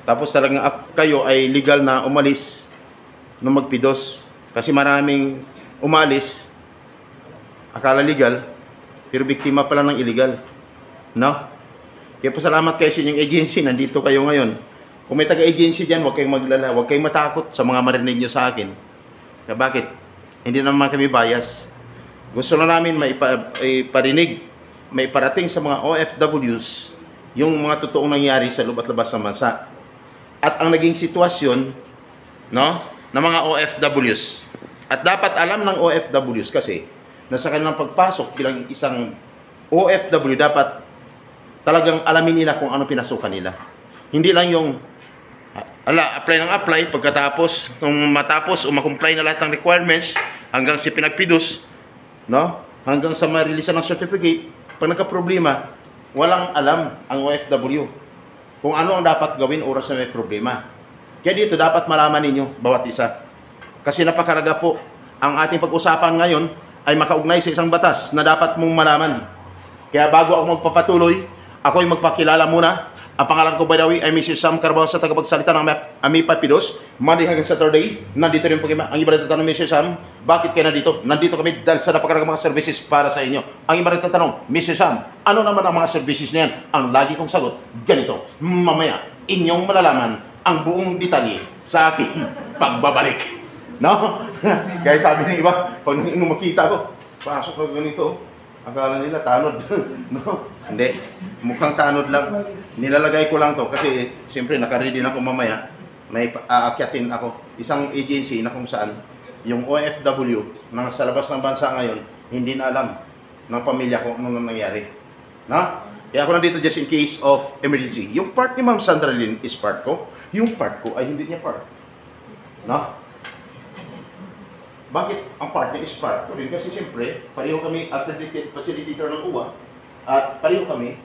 Tapos talagang kayo ay legal na umalis nung magpidos. Kasi maraming umalis, akala legal, pero biktima pala ng illegal. No? Kaya pasalamat kayo sa inyong agency, nandito kayo ngayon. Kung may taga-agency dyan, huwag kayong maglala, huwag kayong matakot sa mga marinig nyo sa akin. Kaya bakit? Hindi naman kami bias. Gusto na namin maiparinig, maiparating sa mga OFWs yung mga totoong nangyari sa loob at labas ng bansa. At ang naging sitwasyon, no, ng mga OFWs. At dapat alam ng OFWs kasi na sa kanilang pagpasok bilang isang OFW, dapat talagang alamin nila kung ano pinasukan nila. Hindi lang yung apply ng apply, pagkatapos kung matapos o makomply na lahat ng requirements hanggang si pinagpidos, no? Hanggang sa ma-release ng certificate, pag nagka-problema, walang alam ang OFW kung ano ang dapat gawin oras na may problema. Kaya dito dapat malaman ninyo bawat isa. Kasi napakalaga po ang ating pag-usapan ngayon ay makaugnay sa isang batas na dapat mong malaman. Kaya bago ako magpapatuloy, ako ay magpakilala muna. Ang pangalan ko, by the way, ay Mr. Sam Carvao, sa tagapagsalita ng AMIPA Pidos. Monday hanggang Saturday, nandito rin po kami. Ang iba nagtatanong, Mr. Sam, bakit kayo nandito? Nandito kami dahil sa napakalagang mga services para sa inyo. Ang iba nagtatanong, Mr. Sam, ano naman ang mga services na yan? Ang lagi kong sagot, ganito. Mamaya, inyong malalaman ang buong detalye sa aking pagbabalik. No? Kaya sabi ng iba, pag nung makita ko, pasok ka ganito, akala nila tanod. No? Hindi. Mukhang tanod lang. Nilalagay ko lang to kasi siyempre naka-ready na ako mamaya. May aakyatin ako. Isang agency na kung saan yung OFW na sa labas ng bansa ngayon, hindi na alam ng pamilya ko ano nangyari. No? Kaya ako nandito just in case of emergency. Yung part ni Ma'am Sandra Lynn is part ko. Yung part ko ay hindi niya part. No? Bakit ang part niya is part ko rin? Kasi siyempre, pareho kami accredited facilitator ng UWA at pareho kami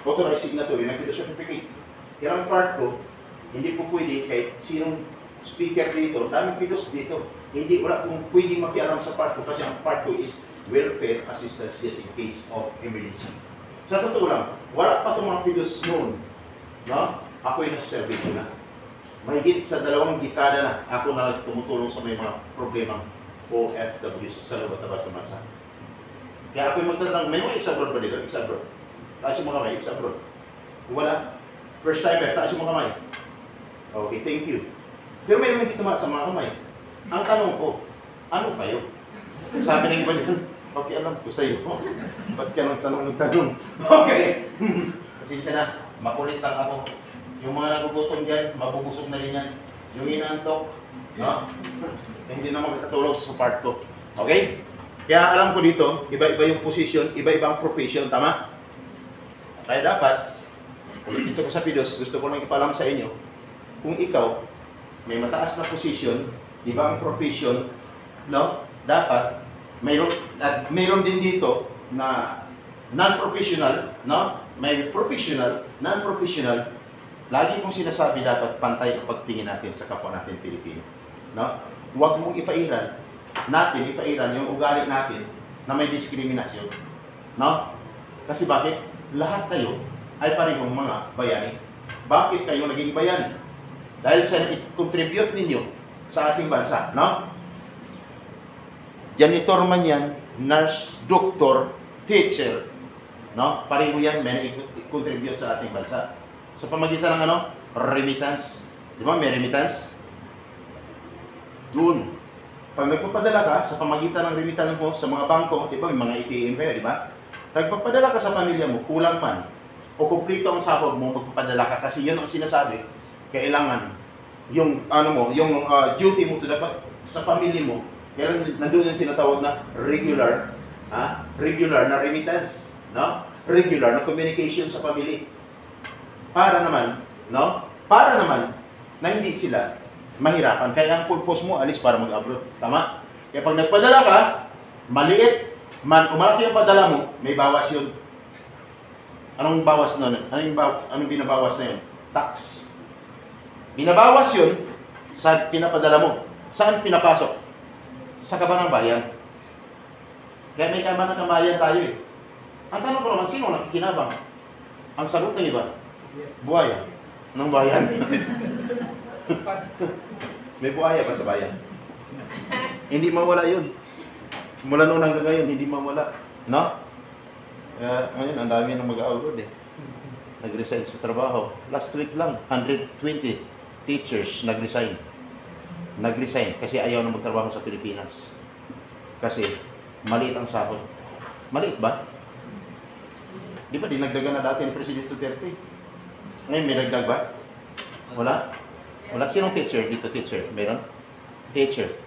authorized signatory ng Pidos Certificate. Kaya ang part ko, hindi po pwede kahit sinong speaker dito, daming Pidos dito, hindi wala pong pwedeng makialam sa part ko kasi ang part ko is welfare assistance just in case of emergency. Sa totoo lang, wala pa itong mga Pidos noon. No? Ako yung nasa-survey ko na. Mahigit sa 2 dekada na ako na tumutulong sa may mga problemang OFWs sa loob at labas ng bansa. Kaya ako yung magtatanong, may mga ex-abroad ba dito? Ex-abroad. Taas yung mga kamay, ex-abroad. Kung wala, first timer, taas yung mga kamay. Okay, thank you. Pero may hindi tumaas sa mga kamay. Ang tanong ko, ano kayo? Sabi ng iba dyan, okay, alam ko sa'yo. Ba't ka nang tanong? Okay. Pasensya na, makulit lang ako. Yung mga nagugutom dyan, mabubusog na rin yan. Yung inaantok, no? Hindi na makakatulog sa part ko. Okay? Kaya alam ko dito, iba-iba yung position, iba-iba ang profession, tama? Kaya dapat, kung dito ka sa Pidos, gusto ko lang ipalam sa inyo, kung ikaw, may mataas na position, iba ang profession, no? Dapat, mayroon din dito na non-professional, no? May professional, non-professional. Lagi kong sinasabi dapat pantay ang pagtingin natin sa kapwa natin Pilipino. No? Huwag mong ipairan yung ugali natin na may diskriminasyon. No? Kasi bakit? Lahat kayo ay parehong mga bayani. Bakit kayo naging bayani? Dahil sa i-contribute ninyo sa ating bansa. No? Janitor man yan, nurse, doktor, teacher. No? Pareho yan, may i-contribute sa ating bansa. Sa pamagitan ng ano? Remittance. Di ba? May remittance. Doon. Pag nagpapadala ka sa pamagitan ng remittance mo sa mga bangko, di ba? May mga ATM kayo, di ba? Nagpapadala ka sa pamilya mo, kulang man, o kumplito ang sahod mo, magpapadala ka kasi yun ang sinasabi, kailangan yung ano mo, yung duty mo to dapat sa pamilya mo, kaya nandun yung tinatawag na regular na remittance, no? Regular na communication sa pamilya. Para naman, no? Para naman na hindi sila mahirapan. Kaya ang purpose mo, alis para mag-abroad. Tama? Kaya pag nagpadala ka, maliit man o malaki ang padala mo, may bawas yun. Anong bawas nun? Anong binabawas na yun? Tax. Binabawas yun sa pinapadala mo. Saan pinapasok? Sa kabanang bayan. Kaya may kabanang bayan tayo eh. Ang tanong ko naman, sino nakikinabang? Ang sagot ng iba, buhaya. ng bayan. May buhaya ba sa bayan? Hindi mawala yun. Mula noon hanggang ngayon, hindi mawala. No? Kaya ngayon, ang dami nang mag-abroad eh. Nag-resign sa trabaho. Last week lang, 120 teachers nag-resign. Nag-resign kasi ayaw na magtrabaho sa Pilipinas. Kasi maliit ang sahod. Maliit ba? Di ba dinagdagan na dati ni President Duterte? Ngayon may dagdag ba? Wala? Wala. Sinong teacher dito? Teacher? Meron? Teacher.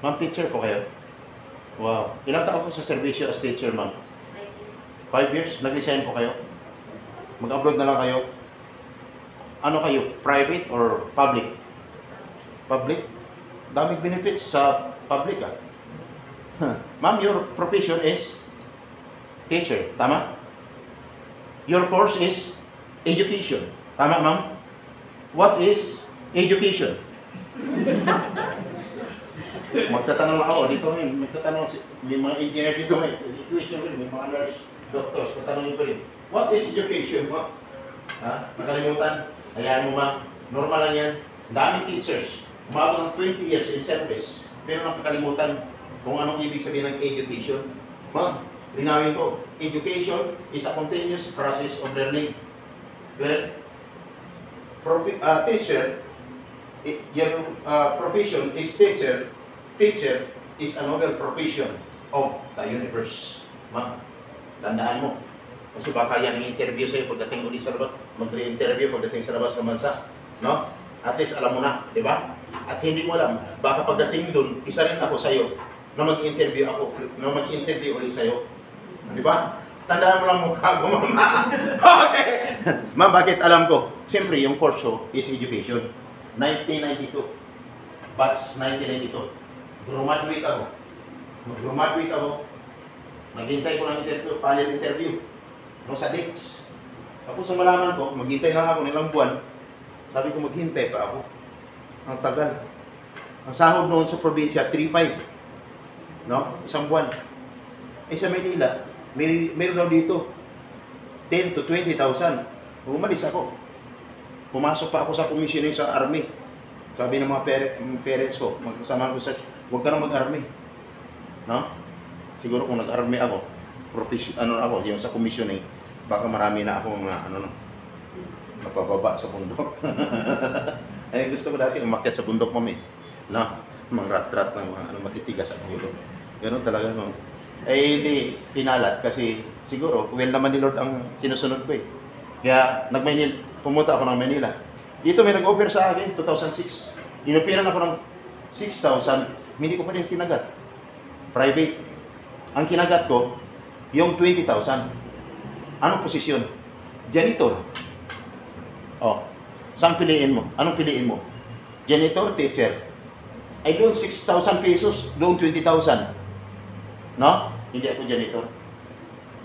Ma'am, teacher po kayo? Wow. Ilang taon ko sa servisyo as teacher, ma'am? 5 years? Nag-resign po kayo? Mag-abroad na lang kayo? Ano kayo? Private or public? Public? Daming benefits sa public, ah. Ma'am, your profession is teacher. Tama? Your course is education. Tama, ma'am? What is education? Magtatanong lang ako dito ngayon. Magtatanong, may mga engineer dito may education rin, may mga nurse, doctors, tatanungin ko rin. What is education? What? Ha? Nakalimutan? Hayaan mo, ma'am. Normal lang yan. Daming teachers. Umabot ng 20 years in service. Pero nakakalimutan kung anong ibig sabihin ng education. Ma'am, linawin ko. Education is a continuous process of learning. Clear? Teacher, your profession is teacher. Teacher is another profession of the universe. Ma'am, tandaan mo. Kasi baka yan ang interview sa'yo pagdating ulit sa labas. Mag-interview pagdating sa labas ng bansa. No? At least alam mo na, di ba? At hindi mo alam, baka pagdating doon, isa rin ako sa'yo na mag-interview ulit sa'yo. Di ba? Tandaan mo lang mukha ko, mama. Okay. Ma'am, bakit alam ko? Siyempre, yung course ko is education. 1992. Batch 1992. Graduate ako. Mag-graduate ako. Naghintay ko ng interview, panel interview. No, sa DICS. Tapos sa malaman ko, maghintay lang ako ng ilang buwan. Sabi ko, maghintay pa ako. Ang tagal. Ang sahod noon sa probinsya, 3,500. No? Isang buwan. Eh sa Manila, meron daw dito 10 to 20,000. Umalis ako. Pumasok pa ako sa commissioning sa army. Sabi ng mga parents ko, magkasama ko sa huwag ka na mag-army. No? Siguro kung nag-army ako, yung sa commissioning, baka marami na akong napababa sa bundok. Ay gusto ko dati umakyat sa bundok, mami. No? Mga rat-rat na mga matitigas sa ulo. Ganun talaga, no? Eh, hindi pinalat kasi siguro, well naman ni Lord ang sinusunod ko eh. Kaya, pumunta ako ng Manila. Dito may nag-offer sa akin, 2006. Inupiran ako ng 6,000, hindi ko pa rin kinagat. Private. Ang kinagat ko, yung 20,000. Anong posisyon? Janitor. Oh, saan piliin mo? Anong piliin mo? Janitor, teacher. Ay doon 6,000 pesos, doon 20,000. No? Hindi ako janitor.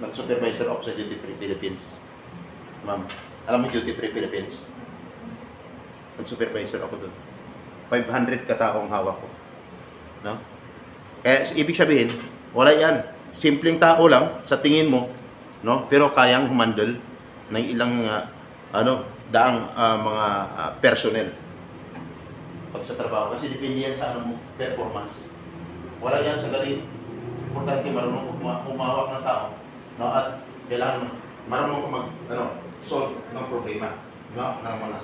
Nag-supervisor ako sa Duty Free Philippines. Ma'am, alam mo Duty Free Philippines? Nag-supervisor ako doon. 500 kataong hawak ko. No? Kaya ibig sabihin, wala yan. Simpleng tao lang sa tingin mo, no? Pero kayang humandle ng ilang daang mga personnel pag sa trabaho. Kasi depende yan sa performance. Wala yan sa galing. Importante marunong umawak ng tao, no? At kailangan marunong solve ng problema, no? Ng mga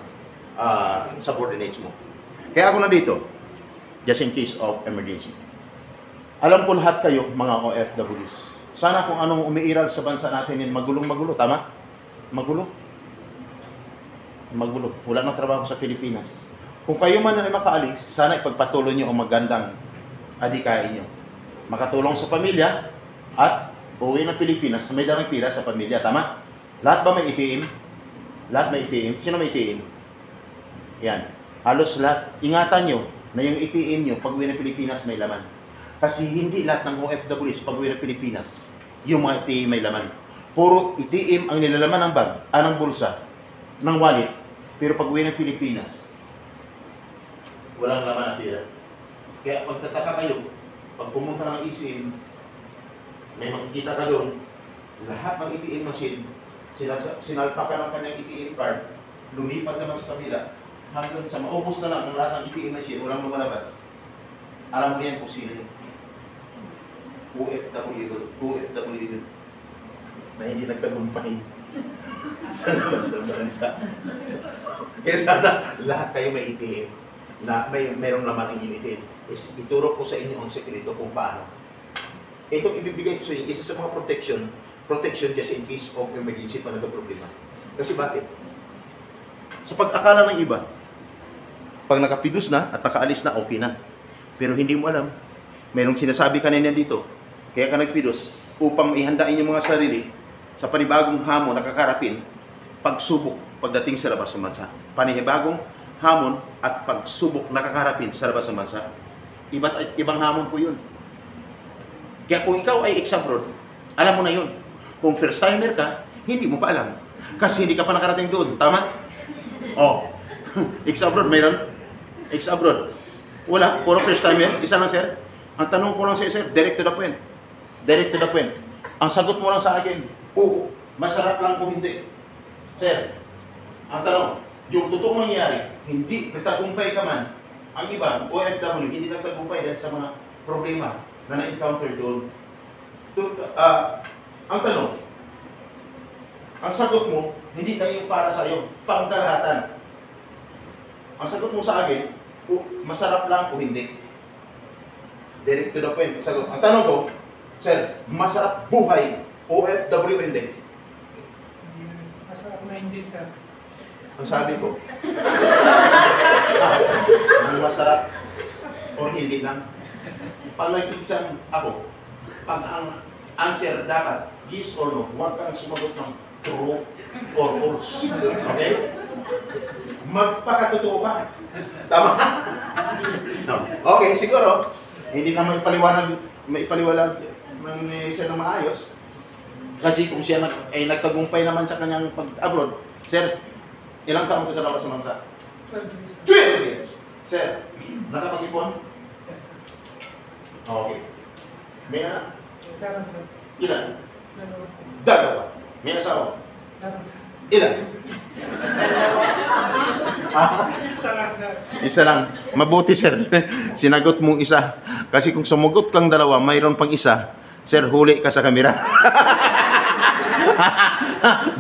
subordinates mo. Kaya ako nandito, just in case of emergency. Alam ko lahat kayo, mga OFWs. Sana kung anong umiiral sa bansa natin yun, magulong-magulo, tama? Magulo. Magulo. Wala nang trabaho sa Pilipinas. Kung kayo man ay makaalis, sana ipagpatuloy nyo ang magandang adikain nyo. Makatulong sa pamilya at uwi ng Pilipinas, may dalang pira sa pamilya, tama? Lahat ba may ITM? Lahat may ITM? Sino may ITM? Yan. Halos lahat. Ingatan nyo na yung ITM nyo pag uwi ng Pilipinas may laman. Kasi hindi lahat ng OFWs pag uwi ng Pilipinas, yung mga ITM may laman. Puro ITM ang nilalaman ng bag, ng bulsa, ng wallet. Pero pag uwi ng Pilipinas, walang laman na pira. Kaya pagtataka kayo, pag pumunta ng eSIM, may makikita ka doon, lahat ng ATM machine, sinalpakan ng kanyang ATM card, lumipat naman sa kabila, hanggang sa maubos na lang ang lahat ng ATM machine, walang lumalabas. Alam mo yan kung sino yun. OFW na hindi nagtagumpay sa labas ng bansa. Kaya sana lahat kayo may ATM na mayroong laman ng ATM. Ituro ko sa inyo ang sekreto kung paano. Itong ibibigay ko sa inyo, isa sa mga protection just in case of emergency pa nagka-problema. Kasi bakit? Sa pag-akala ng iba, pag nakapidos na at nakaalis na, okay na. Pero hindi mo alam, mayroong sinasabi kanina dito, kaya ka nagpidos, upang ihandain yung mga sarili sa panibagong hamon na kakarapin, pagsubok pagdating sa labas ng bansa. Panibagong hamon at pagsubok na kakarapin sa labas ng bansa. Ibang hamon po yun. Kaya kung ikaw ay ex-abroad, alam mo na yun. Kung first timer ka, hindi mo pa alam. Kasi hindi ka pa nakarating doon. Tama? Oh. Ex-abroad, mayroon? Ex-abroad. Wala. Puro first timer. Isa lang, sir. Ang tanong ko lang sa sir, direct to the point. Direct to the point. Ang sagot mo lang sa akin, oo, masarap lang kung hindi. Sir, ang tanong, yung totoong nangyari, hindi nagtagumpay ka man, ang iba, OFW, hindi nagtagumpay dahil sa mga problema na na-encounter doon. Ang tanong, ang sagot mo, hindi tayo para sa iyo, pangkalahatan. Ang sagot mo sa akin, masarap lang o hindi. Direct to the point. Sagot. Ang tanong ko, sir, masarap buhay, OFW hindi? Masarap na hindi, sir. Ang sabi ko, ang masarap or hindi lang. Pag nag-exam ako, pag ang answer dapat yes or no, huwag kang sumagot ng true or false. Okay? Magpakatotoo ka. Tama? No. Okay, siguro, hindi na maipaliwanag ng siya ng maayos. Kasi kung siya ay nagtagumpay naman sa kanyang pag-abroad, sir, ilang taon ka sa labas ng bansa? 12 years. 12 years! Sir, nakapag-ipon? Yes, sir. Okay. May anak? Meron, sir. Ilan? Dalawa, sir. Dalawa. May asawa? Meron, sir. Ilan? Isa lang, sir. Isa lang. Mabuti, sir. Sinagot mong isa. Kasi kung sumagot kang dalawa, mayroon pang isa, sir, huli ka sa kamera.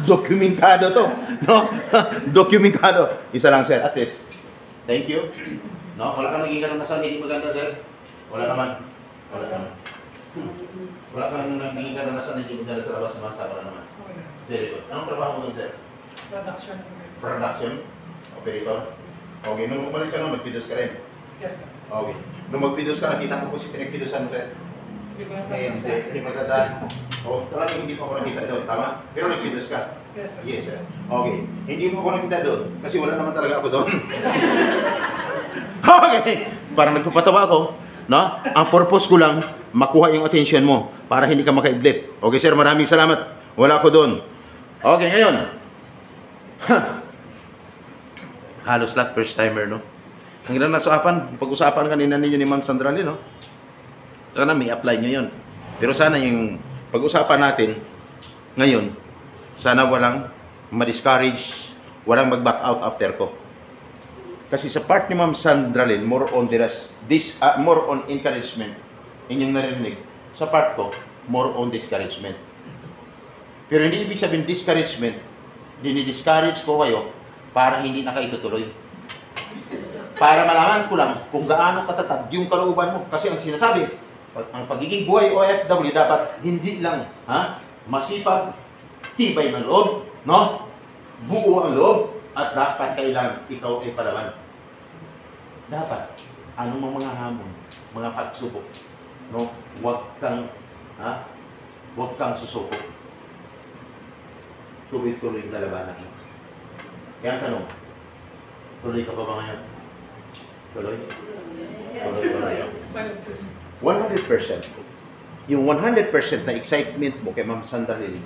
Dokumentado to. No? Dokumentado. Isa lang, sir. At least. Thank you. No? Wala kang naging karanasan, hindi maganda, sir? Wala naman. Wala naman. Wala kang naging karanasan, hindi maganda sa labas naman. Wala naman. Okay na. Very good. Anong trabaho mo dun, sir? Production. Production? Operator? Okay. Nung umalis ka nung, nagpidos ka rin? Yes, sir. Okay. Nung magpidos ka, nakita ko po si pinagpidosan mo, sir? Hindi ko na Hindi matandaan. O, talagang hindi pa ako nakita doon, tama? Pero nagpidos ka? Yes, sir. Yes, sir. Okay. Hindi mo ako nakita doon, kasi wala naman talaga ako doon. Okay. Parang nagpapatawa ako, no? Ang purpose ko lang, makuha yung attention mo para hindi ka makaidlip. Okay, sir, maraming salamat. Wala ako doon. Okay, ngayon. Halos lahat first timer, no? Ang ilan nasapan, pag-usapan kanina ninyo ni Ma'am Sandra Lee, no? Sana may apply nyo yun. Pero sana yung pag-usapan natin ngayon, sana walang ma-discourage, walang mag-back out after ko. Kasi sa part ni Ma'am Sandra Lee, more on more on encouragement. Inyong narinig. Sa part ko, more on discouragement. Pero hindi ibig sabihin discouragement, dinidiscourage ko kayo para hindi na kayo tutuloy. Para malaman ko lang kung gaano katatag yung kalooban mo. Kasi ang sinasabi, ang pagiging buhay OFW dapat hindi lang masipag, tibay ng loob, no? Buo ang loob, at dapat kailangan ikaw ay palaban. Dapat, anong mga hamon, mga pagsubok, no? Huwag kang susuko. Tuloy-tuloy yung lalabanan. Kaya ang tanong, tuloy ka pa ba ngayon? Tuloy? Tuloy. 100%. Yung 100% na excitement mo kay Ma'am Sandra Lee,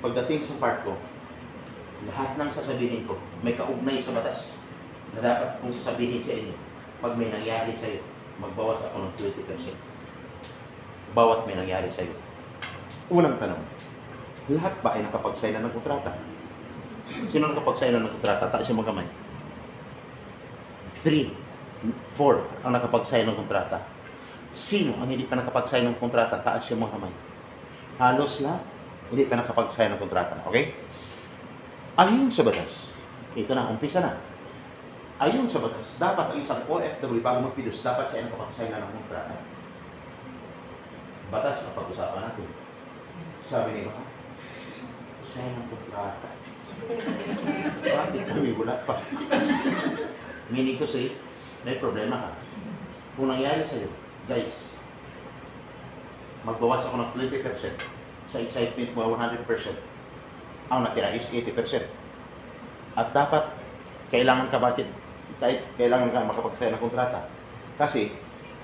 pagdating sa part ko, lahat ng sasabihin ko, may kaugnay sa batas na dapat kong sasabihin sa inyo. Pag may nangyari sa'yo, magbawas ako ng 20%. Bawat may nangyari sa'yo. Unang tanong, lahat ba ay nakapag-sign na ng kontrata? Sino nakapag-sign ng kontrata? Taas yung mga kamay. 3, 4 ang nakapag-sign ng kontrata. Sino ang hindi pa nakapag-sign ng kontrata? Taas yung mga kamay. Halos lahat hindi pa nakapag-sign ng kontrata. Okay? Ayon sa batas, ito na, umpisa na. Ayon sa batas, dapat ang isang OFW bago magpidos, dapat siya ay nakapag-sign na ng kontrata. Batas na pag-usapan natin. Sabi niya, sign ng kontrata. Bakit kami wala pa? Meaning to say, may problema ka. Kung nangyari sa'yo, guys, magbawas ako ng 20%, sa excitement mo 100%, ang natira is 80%. At dapat, kailangan ka bakit? Kailangan ka makapag-sign ng kontrata. Kasi,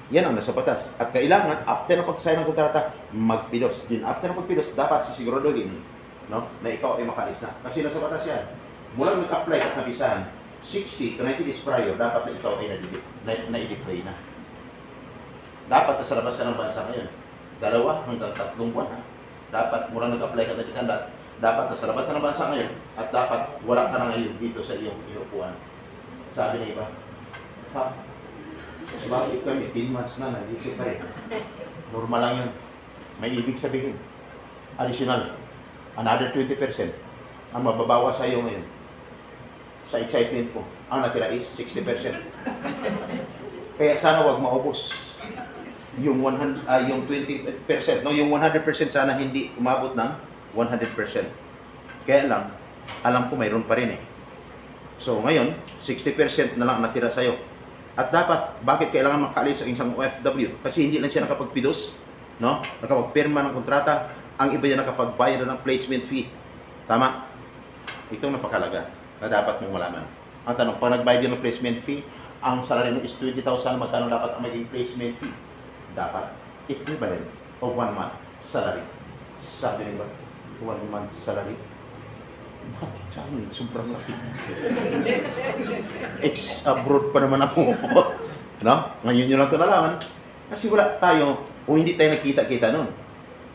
yan ang nasa batas. At kailangan, after na pag-sign ng kontrata, magpidos. Din after na pagpidos, dapat sisiguraduhin, no, na ikaw ay makalis na. Kasi nasa batas yan. Mula nag-apply at nabisahan, 60 to 90 days prior, dapat na ikaw ay na-deploy na. Dapat nasa labas ka ng bansa ngayon. 2 hanggang 3 buwan. Ha? Dapat mula nag-apply ka at nabisahan, dapat nasa labas ka ng bansa ngayon at dapat wala ka na ngayon dito sa iyong inupuan. Sabi na iba, ha? Bakit kami 10 months na nandito pa rin? Normal lang yun. May ibig sabihin. Additional, another 20% ang mababawa sa iyo ngayon. Sa excitement mo, ang natira is 60%. Kaya sana wag maubos yung 20%, no, yung 100% sana hindi umabot ng 100%. Kaya lang, alam ko mayroon pa rin eh. So ngayon, 60% na lang natira sa iyo. At dapat, bakit kailangan makaalis ang isang OFW? Kasi hindi lang siya nakapagpidos, no? Nakapagpirma ng kontrata, ang iba niya nakapagbayad ng placement fee. Tama? Itong napakalaga na dapat mong malaman. Ang tanong, pag nagbayad din ng placement fee, ang salary mo is 20,000, magkano dapat ang maging placement fee? Dapat equivalent of 1 month salary. Sabi nila, 1 month salary? Bakit sa amin? Sobrang laki. Ex-abroad pa naman ako. No? Ngayon nyo lang ito nalaman. Kasi wala tayo, o hindi tayo nakita-kita nun.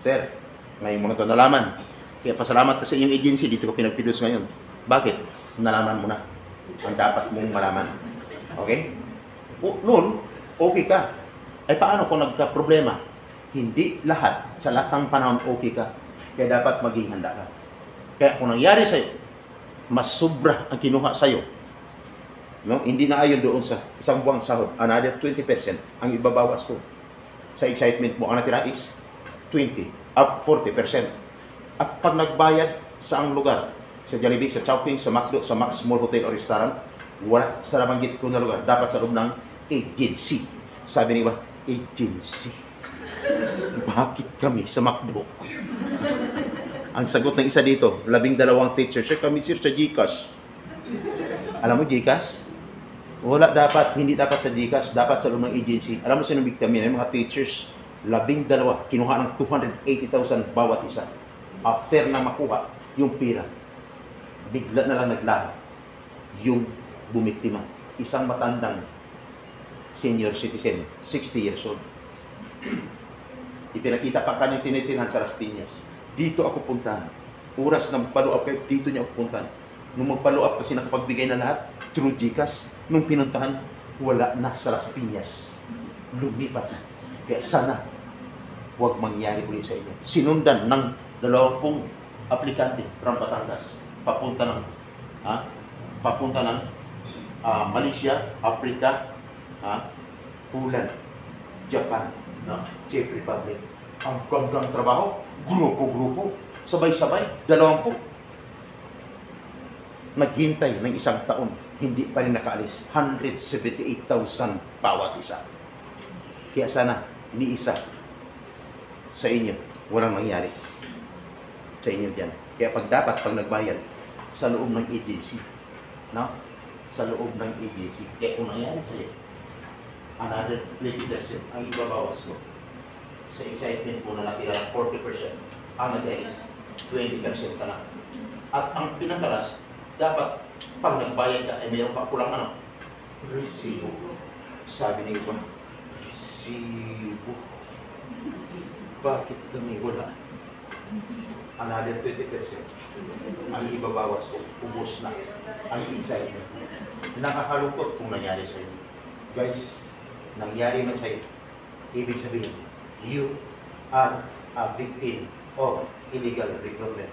Sir, ngayon mo na ito nalaman. Kaya pasalamat ka sa inyong agency, dito ko pinagpidos ngayon. Bakit? Nalaman mo na ang dapat mong malaman. Okay? Noon, okay ka. Ay paano kung nagka-problema? Hindi lahat, sa lahat ng panahon okay ka. Kaya dapat maging handa ka. Kaya kung nangyari sa'yo, mas sobra ang kinuha sa'yo, no? Hindi na ayon doon sa isang buwang sahod, another 20% ang ibabawas ko. Sa excitement mo, ang natira is 20, up 40%. At pag nagbayad sa ang lugar, sa Jollibee, sa Chowking, sa McDo, sa Max Mall Hotel o Restaurant, wala sa nabanggit ko na lugar, dapat sa loob ng agency. Sabi niya, agency. Bakit kami sa McDo? Ang sagot ng isa dito, 12 teacher, sir, kami sir sa GCash. Alam mo GCash? Wala dapat, hindi dapat sa GCash, dapat sa loob ng agency. Alam mo sino biktima yan? Mga teachers, 12, kinuha ng 280,000 bawat isa. After na makuha yung pira, bigla na lang naglahat yung bumiktima. Isang matandang senior citizen, 60 years old. Ipinakita pa kanyang tinitirhan sa Las Piñas. Dito ako puntahan. Oras na mag-follow up kayo, dito niya ako puntahan. Nung mag-follow up kasi nakapagbigay na lahat, through GCash, nung pinuntahan, wala na sa Las Piñas. Lumipat na. Kaya sana, huwag mangyari ulit sa inyo. Sinundan ng 20 aplikante from Batangas, papunta ng Malaysia, Africa, Poland, Japan, Czech Republic. Ang gandang trabaho, grupo-grupo, sabay-sabay, 20. Naghintay ng isang taon, hindi pa rin nakaalis. 178,000 bawat isa. Kaya sana, ni isa sa inyo, walang nangyari sa inyo dyan. Kaya pag nagbayad, sa loob ng agency, no? Sa loob ng agency. Kaya kung nangyari sa'yo, another 20% ang ibabawas mo. Sa excitement mo na natira 40%, ang natira is 20% ka lang. At ang pinakalas, dapat pag nagbayad ka, ay mayroon pa kulang resibo. Sabi ni iba, resibo. Bakit kami wala? another 20%. Ang ibabawas ko, ubos na ang inside mo. Nakakalungkot kung nangyari sa inyo. Guys, nangyari man sa iyo, ibig sabihin, you are a victim of illegal recruitment.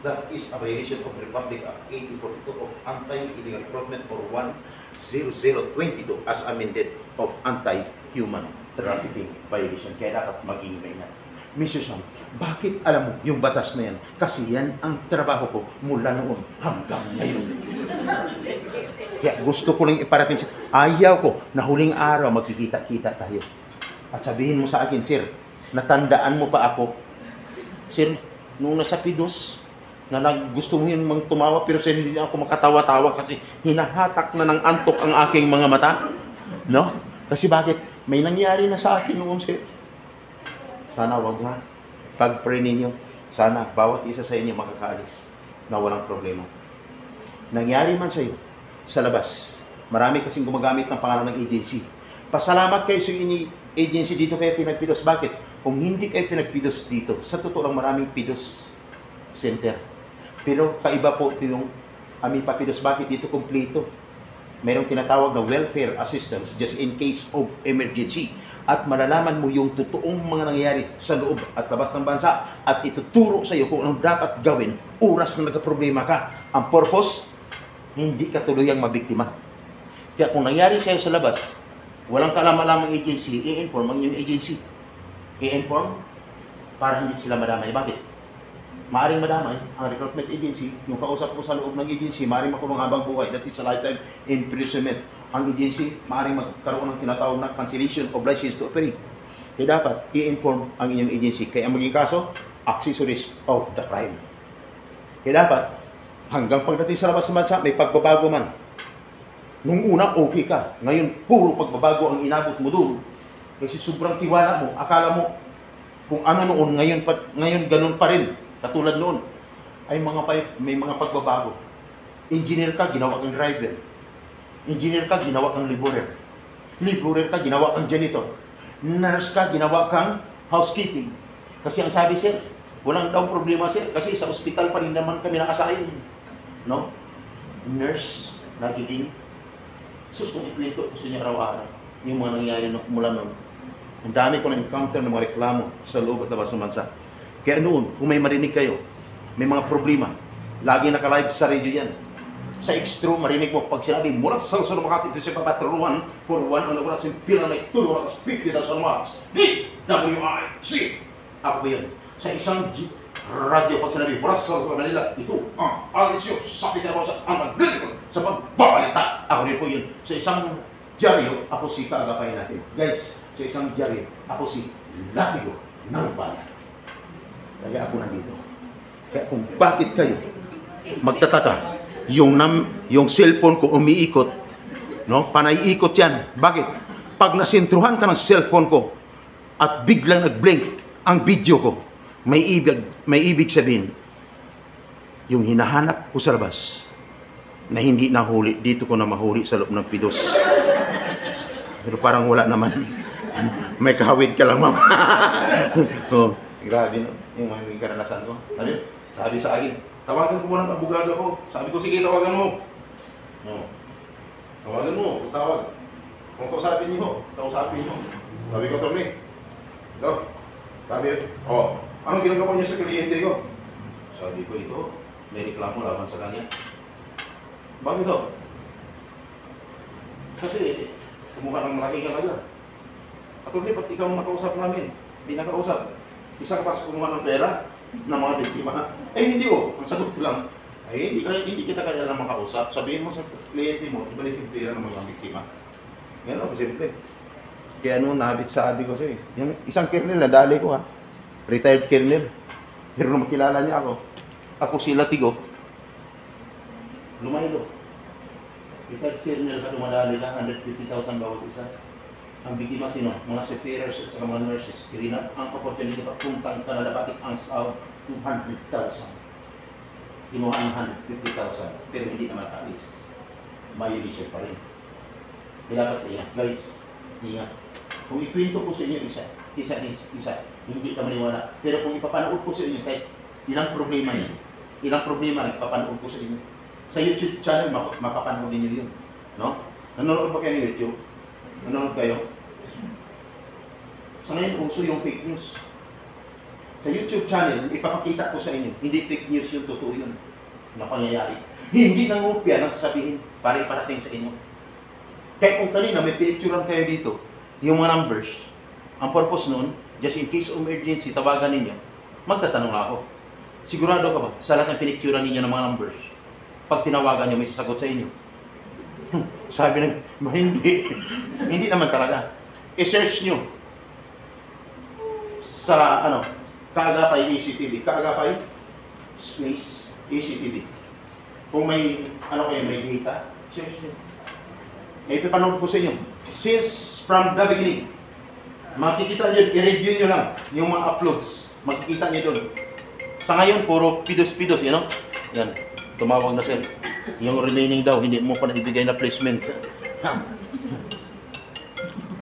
That is a violation of Republic Act 1842 of Anti-Illegal Recruitment or 10022 as amended of Anti-Human Trafficking Violation. Kaya dapat maging maingat. Mr. Sam, bakit alam mo yung batas na yan? Kasi yan ang trabaho ko mula noon hanggang ngayon. Kaya gusto ko lang iparating sa ayaw ko na huling araw magkikita-kita tayo. At sabihin mo sa akin, sir, natandaan mo pa ako. Sir, nung nasa Pidos, na gusto mo yun mang tumawa, pero sir, hindi ako makatawa-tawa kasi hinahatak na ng antok ang aking mga mata. No? Kasi bakit? May nangyari na sa akin noon, sir. Sana wag na. Pag-pray ninyo, sana bawat isa sa inyo makakaalis na walang problema. Nangyari man sa iyo, sa labas, marami kasing gumagamit ng pangalan ng agency. Pasalamat kayo sa inyong agency dito kayo pinagpidos. Bakit? Kung hindi kayo pinagpidos dito, sa totoo lang maraming pidos center. Pero kaiba po ito yung aming papidos. Bakit? Dito kompleto. Mayroong tinatawag na welfare assistance just in case of emergency. At malalaman mo yung totoong mga nangyayari sa loob at labas ng bansa at ituturo sa iyo kung anong dapat gawin oras na nagka-problema ka. Ang purpose, hindi ka tuluyang mabiktima. Kaya kung nangyari sa iyo sa labas, walang kalaman-lamang agency, i-inform ang inyong agency. I-inform para hindi sila madamay. Bakit? Maaring madamay ang recruitment agency, yung kausap ko sa loob ng agency, maaring makulong habang buhay, that is a lifetime imprisonment. Ang agency, maaring magkaroon ng tinatawag na cancellation of license to operate. Kaya dapat i-inform ang inyong agency. Kaya ang maging kaso, accessories of the crime. Kaya dapat, hanggang pagdating sa labas ng bansa, may pagbabago man. Nung una, okay ka. Ngayon, puro pagbabago ang inabot mo doon. Kasi sobrang tiwala mo, akala mo, kung ano noon, ngayon ganun pa rin. Katulad noon, ay may mga pagbabago. Engineer ka, ginawa kang driver. Engineer ka, ginawa kang laborer. Laborer ka, ginawa kang janitor. Nurse ka, ginawa kang housekeeping. Kasi ang sabi, sir, walang daw problema, sir. Kasi sa ospital pa rin naman kami nakasayin. No? Nurse, nagiging sus kung ikwento, gusto niya araw-araw. Yung mga nangyayari mula noon. Ang dami ko na-encounter ng mga reklamo sa loob at labas ng bansa. Kaya noon, kung may marinig kayo, may mga problema, lagi naka-live sa radio yan. Sa X-True, marinig mo pag sinabi, mula sa Salsano Makati, ito siya patruan for one on the oras in pila na itulo na speak nila sa Max. D-W-I-C. Ako ba yan? Sa isang radio, pag sinabi, mula sa Salsano Manila, ito ang alisyo sa Pitarosa, ang nagbilikod sa pagbabalita. Ako rin po yun. Sa isang dyaryo, ako si kaagapay natin. Guys, sa isang dyaryo, ako si Latigo ng Bayan. Kaya ako nandito. Kaya kung bakit kayo magtataka, yung cellphone ko umiikot, no? Panay-ikot yan. Bakit? Pag nasentruhan ka ng cellphone ko at biglang nag-blink ang video ko, may ibig sabihin, yung hinahanap ko sa labas na hindi nahuli, dito ko na mahuli sa loob ng Pidos. Pero parang wala naman. May kahawid ka lang, ma'am. Oh, grabe, no? Yung mga karanasan ko. Sabi sa akin, tawagan ko muna ng abogado ko. Sabi ko, sige, tawagan mo. Oh. Tawagan mo, tawag. Kung kausapin niyo, kausapin niyo. Sabi ko, Tommy, ito. Sabi, anong ginagawa niya sa kliyente ko? Sabi ko, ito, may reklamo laban sa kanya. Bakit ito? Kasi, kumukha ng malaking kalaga. At hindi, ba't ikaw nakausap namin? Hindi nakausap. Isang pas kumuha ng pera ng mga biktima. Hindi ang sagot ko lang, hindi kita kaya lang makausap. Sabihin mo sa kliyente mo, ibalik yung pera ng mga biktima. Yan ako, simple. Kaya sabi ko sa'yo, yung isang kernel, nadali ko ha. Retired kernel. Pero nung makilala niya ako si Latigo, Lumaylo. Retired kernel ka, dumadali ka, 150,000 bawat isa. Ang biktima sino? Mga seafarers at mga nurses. Kirina ang opportunity pa puntang Canada, bakit ang sahod 200,000. Kinuha ang 150,000 pero hindi naman alis. May pa rin. Kaya dapat ingat, guys. Ingat. Kung ikwento ko sa inyo isa, isa. Hindi ka maniwala. Pero kung ipapanood ko sa inyo, kahit ilang problema yan, ilang problema na ipapanood ko sa inyo, sa YouTube channel, mapapanood niyo yun. No? Nanonood ba kayo ng YouTube? Nanonood kayo? Sa ngayon, uso yung fake news. Sa YouTube channel, ipapakita ko sa inyo, hindi fake news yung totoo yun na pangyayari. Hindi nangupya nang sasabihin para iparating sa inyo. Kaya kung kanina may pinicturean kayo dito, yung mga numbers, ang purpose nun, just in case of emergency, tawagan ninyo, magtatanong ako. Sigurado ka ba sa lahat ng pinicturean ninyo ng mga numbers, pag tinawagan nyo, may sasagot sa inyo? Sabi ng, hindi. Hindi naman talaga. I-search nyo sa, Kaagapay ACTV. Kaagapay space ACTV. Kung may, may data, search nyo. Ipapanood ko sa inyo. Since from the beginning, makikita nyo, i-review nyo lang yung mga uploads. Makikita nyo doon. Sa ngayon, puro pidos-pidos, Yan, tumawag na sila. Yung remaining daw, hindi mo pa na ibigay na placement.